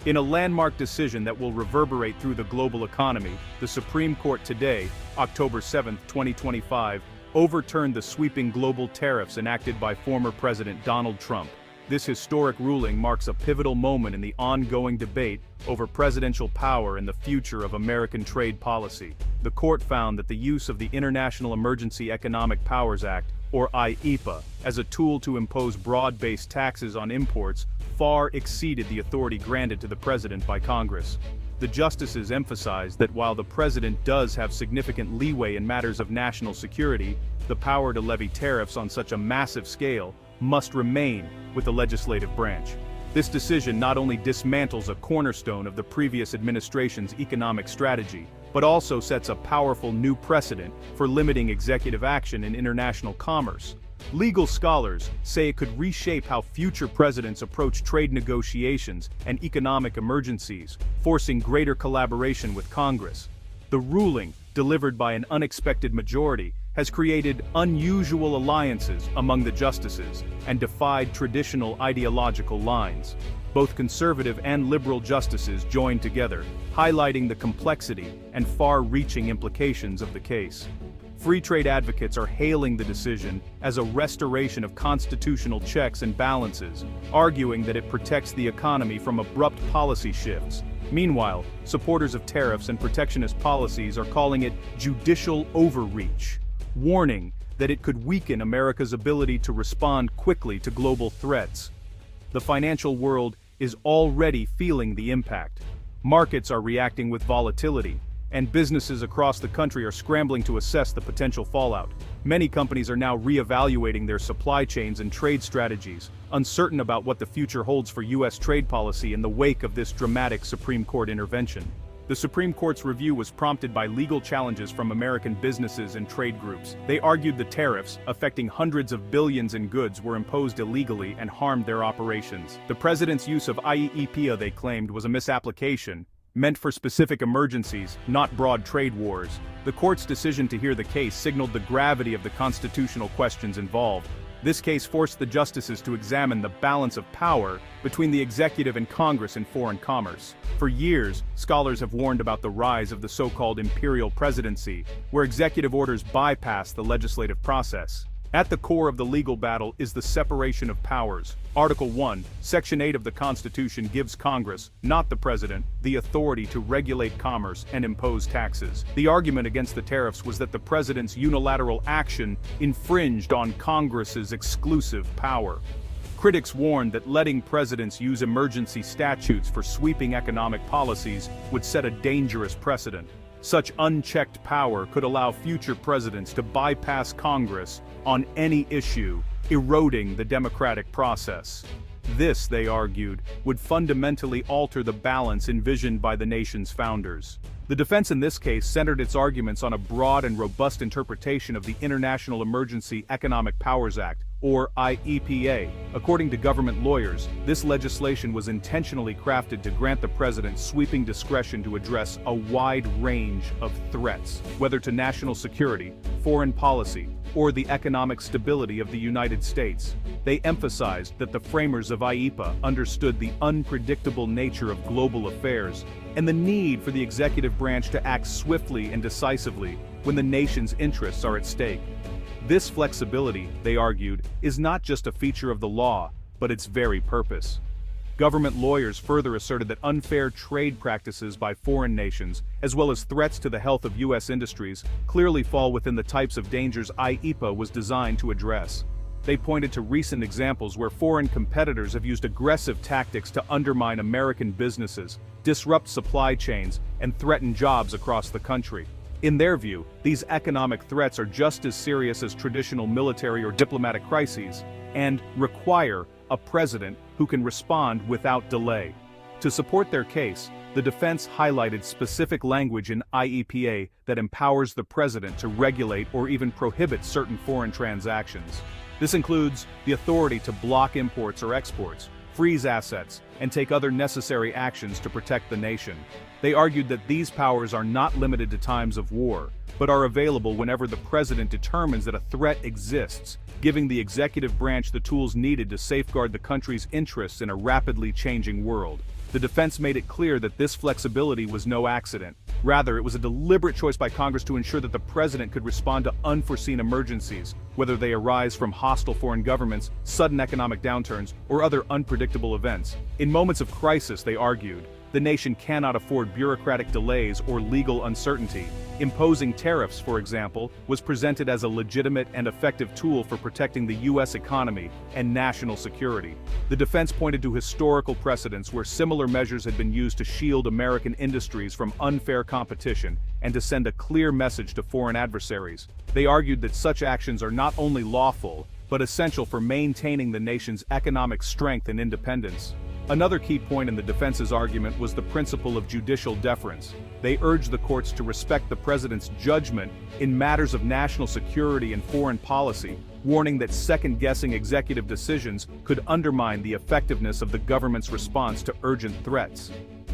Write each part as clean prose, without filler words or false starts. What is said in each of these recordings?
In a landmark decision that will reverberate through the global economy, the Supreme Court today, October 7, 2025, overturned the sweeping global tariffs enacted by former President Donald Trump. This historic ruling marks a pivotal moment in the ongoing debate over presidential power and the future of American trade policy. The court found that the use of the International Emergency Economic Powers Act, or IEPA, as a tool to impose broad-based taxes on imports far exceeded the authority granted to the president by Congress. The justices emphasized that while the president does have significant leeway in matters of national security, the power to levy tariffs on such a massive scale must remain with the legislative branch. This decision not only dismantles a cornerstone of the previous administration's economic strategy, but also sets a powerful new precedent for limiting executive action in international commerce. Legal scholars say it could reshape how future presidents approach trade negotiations and economic emergencies, forcing greater collaboration with Congress. The ruling, delivered by an unexpected majority, has created unusual alliances among the justices and defied traditional ideological lines. Both conservative and liberal justices joined together, highlighting the complexity and far-reaching implications of the case. Free trade advocates are hailing the decision as a restoration of constitutional checks and balances, arguing that it protects the economy from abrupt policy shifts. Meanwhile, supporters of tariffs and protectionist policies are calling it judicial overreach, warning that it could weaken America's ability to respond quickly to global threats. The financial world is already feeling the impact. Markets are reacting with volatility, and businesses across the country are scrambling to assess the potential fallout. Many companies are now reevaluating their supply chains and trade strategies, uncertain about what the future holds for U.S. trade policy in the wake of this dramatic Supreme Court intervention. The Supreme Court's review was prompted by legal challenges from American businesses and trade groups. They argued the tariffs, affecting hundreds of billions in goods, were imposed illegally and harmed their operations. The president's use of IEEPA, they claimed, was a misapplication, meant for specific emergencies, not broad trade wars. The court's decision to hear the case signaled the gravity of the constitutional questions involved. This case forced the justices to examine the balance of power between the executive and Congress in foreign commerce. For years, scholars have warned about the rise of the so-called imperial presidency, where executive orders bypass the legislative process. At the core of the legal battle is the separation of powers. Article 1, Section 8 of the Constitution gives Congress, not the President, the authority to regulate commerce and impose taxes. The argument against the tariffs was that the President's unilateral action infringed on Congress's exclusive power. Critics warned that letting presidents use emergency statutes for sweeping economic policies would set a dangerous precedent. Such unchecked power could allow future presidents to bypass Congress on any issue, eroding the democratic process. This, they argued, would fundamentally alter the balance envisioned by the nation's founders. The defense in this case centered its arguments on a broad and robust interpretation of the International Emergency Economic Powers Act, or IEPA. According to government lawyers, this legislation was intentionally crafted to grant the president sweeping discretion to address a wide range of threats, whether to national security, foreign policy, or the economic stability of the United States. They emphasized that the framers of IEPA understood the unpredictable nature of global affairs and the need for the executive branch to act swiftly and decisively when the nation's interests are at stake. This flexibility, they argued, is not just a feature of the law, but its very purpose. Government lawyers further asserted that unfair trade practices by foreign nations, as well as threats to the health of U.S. industries, clearly fall within the types of dangers IEPA was designed to address. They pointed to recent examples where foreign competitors have used aggressive tactics to undermine American businesses, disrupt supply chains, and threaten jobs across the country. In their view, these economic threats are just as serious as traditional military or diplomatic crises, and require a president who can respond without delay. To support their case, the defense highlighted specific language in IEPA that empowers the president to regulate or even prohibit certain foreign transactions. This includes the authority to block imports or exports, freeze assets, and take other necessary actions to protect the nation. They argued that these powers are not limited to times of war, but are available whenever the president determines that a threat exists, giving the executive branch the tools needed to safeguard the country's interests in a rapidly changing world. The defense made it clear that this flexibility was no accident. Rather, it was a deliberate choice by Congress to ensure that the president could respond to unforeseen emergencies, whether they arise from hostile foreign governments, sudden economic downturns, or other unpredictable events. In moments of crisis, they argued, the nation cannot afford bureaucratic delays or legal uncertainty. Imposing tariffs, for example, was presented as a legitimate and effective tool for protecting the U.S. economy and national security. The defense pointed to historical precedents where similar measures had been used to shield American industries from unfair competition and to send a clear message to foreign adversaries. They argued that such actions are not only lawful, but essential for maintaining the nation's economic strength and independence. Another key point in the defense's argument was the principle of judicial deference. They urged the courts to respect the president's judgment in matters of national security and foreign policy, warning that second-guessing executive decisions could undermine the effectiveness of the government's response to urgent threats.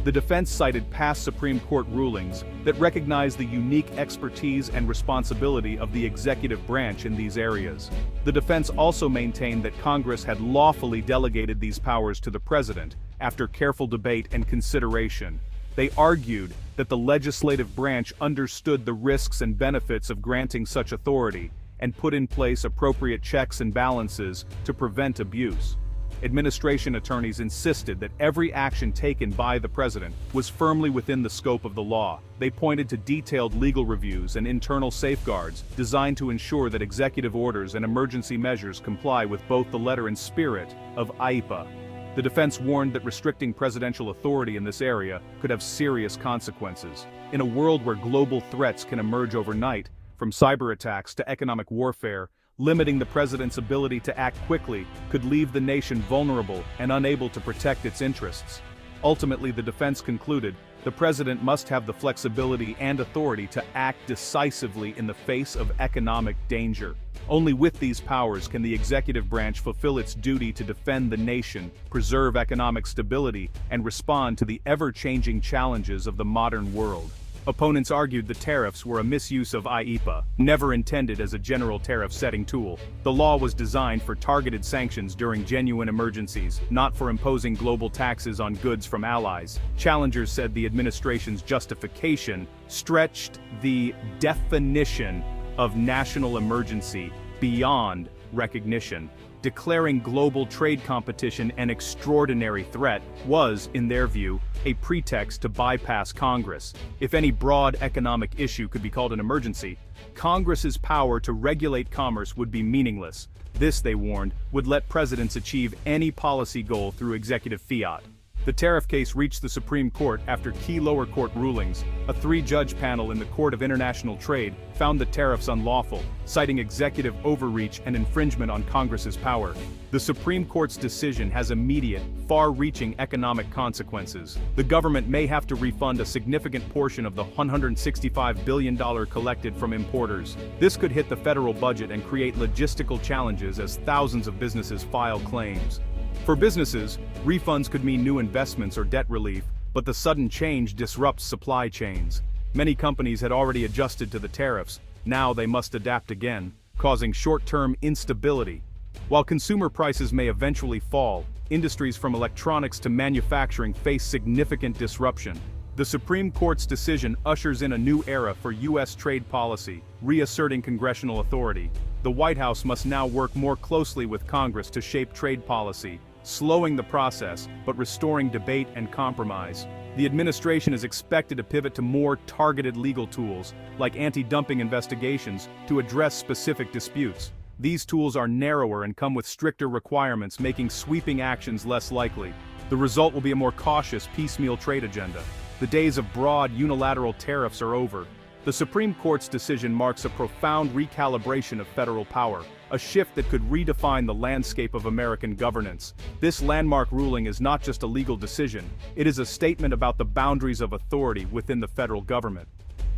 The defense cited past Supreme Court rulings that recognize the unique expertise and responsibility of the executive branch in these areas. The defense also maintained that Congress had lawfully delegated these powers to the president after careful debate and consideration. They argued that the legislative branch understood the risks and benefits of granting such authority and put in place appropriate checks and balances to prevent abuse. Administration attorneys insisted that every action taken by the president was firmly within the scope of the law. They pointed to detailed legal reviews and internal safeguards designed to ensure that executive orders and emergency measures comply with both the letter and spirit of IEPA. The defense warned that restricting presidential authority in this area could have serious consequences. In a world where global threats can emerge overnight, from cyber attacks to economic warfare, limiting the president's ability to act quickly could leave the nation vulnerable and unable to protect its interests. Ultimately, the defense concluded, the president must have the flexibility and authority to act decisively in the face of economic danger. Only with these powers can the executive branch fulfill its duty to defend the nation, preserve economic stability, and respond to the ever-changing challenges of the modern world. Opponents argued the tariffs were a misuse of IEPA, never intended as a general tariff-setting tool. The law was designed for targeted sanctions during genuine emergencies, not for imposing global taxes on goods from allies. Challengers said the administration's justification stretched the definition of national emergency beyond recognition. Declaring global trade competition an extraordinary threat was, in their view, a pretext to bypass Congress. If any broad economic issue could be called an emergency, Congress's power to regulate commerce would be meaningless. This, they warned, would let presidents achieve any policy goal through executive fiat. The tariff case reached the Supreme Court after key lower court rulings. A three-judge panel in the Court of International Trade found the tariffs unlawful, citing executive overreach and infringement on Congress's power. The Supreme Court's decision has immediate, far-reaching economic consequences. The government may have to refund a significant portion of the $165 billion collected from importers. This could hit the federal budget and create logistical challenges as thousands of businesses file claims. For businesses, refunds could mean new investments or debt relief, but the sudden change disrupts supply chains. Many companies had already adjusted to the tariffs. Now they must adapt again, causing short-term instability. While consumer prices may eventually fall, industries from electronics to manufacturing face significant disruption. The Supreme Court's decision ushers in a new era for U.S. trade policy, reasserting congressional authority. The White House must now work more closely with Congress to shape trade policy, slowing the process, but restoring debate and compromise. The administration is expected to pivot to more targeted legal tools, like anti-dumping investigations, to address specific disputes. These tools are narrower and come with stricter requirements, making sweeping actions less likely. The result will be a more cautious, piecemeal trade agenda. The days of broad, unilateral tariffs are over. The Supreme Court's decision marks a profound recalibration of federal power, a shift that could redefine the landscape of American governance. This landmark ruling is not just a legal decision, it is a statement about the boundaries of authority within the federal government.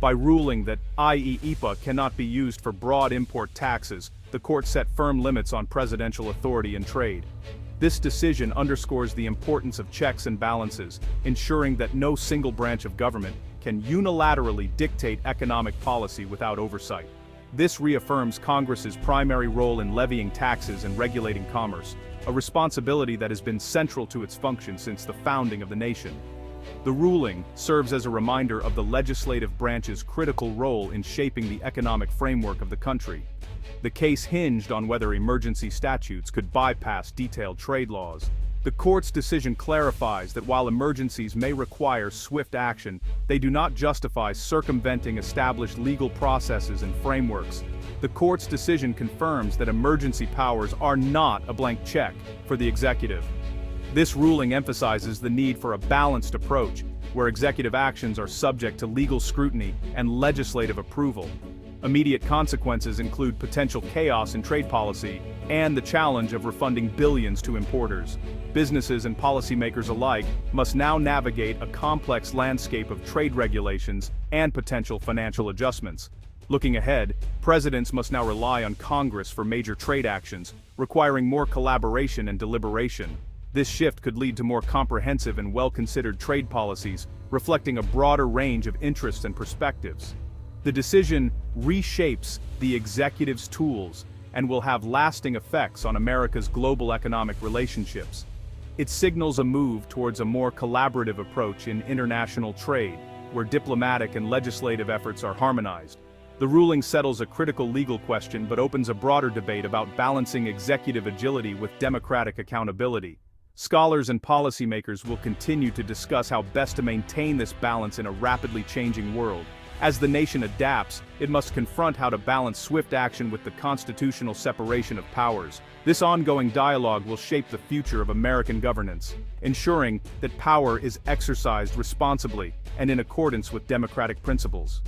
By ruling that IEPA cannot be used for broad import taxes, the court set firm limits on presidential authority in trade. This decision underscores the importance of checks and balances, ensuring that no single branch of government can unilaterally dictate economic policy without oversight. This reaffirms Congress's primary role in levying taxes and regulating commerce, a responsibility that has been central to its function since the founding of the nation. The ruling serves as a reminder of the legislative branch's critical role in shaping the economic framework of the country. The case hinged on whether emergency statutes could bypass detailed trade laws. The court's decision clarifies that while emergencies may require swift action, they do not justify circumventing established legal processes and frameworks. The court's decision confirms that emergency powers are not a blank check for the executive. This ruling emphasizes the need for a balanced approach, where executive actions are subject to legal scrutiny and legislative approval. Immediate consequences include potential chaos in trade policy and the challenge of refunding billions to importers. Businesses and policymakers alike must now navigate a complex landscape of trade regulations and potential financial adjustments. Looking ahead, presidents must now rely on Congress for major trade actions, requiring more collaboration and deliberation. This shift could lead to more comprehensive and well-considered trade policies, reflecting a broader range of interests and perspectives. The decision reshapes the executive's tools and will have lasting effects on America's global economic relationships. It signals a move towards a more collaborative approach in international trade, where diplomatic and legislative efforts are harmonized. The ruling settles a critical legal question but opens a broader debate about balancing executive agility with democratic accountability. Scholars and policymakers will continue to discuss how best to maintain this balance in a rapidly changing world. As the nation adapts, it must confront how to balance swift action with the constitutional separation of powers. This ongoing dialogue will shape the future of American governance, ensuring that power is exercised responsibly and in accordance with democratic principles.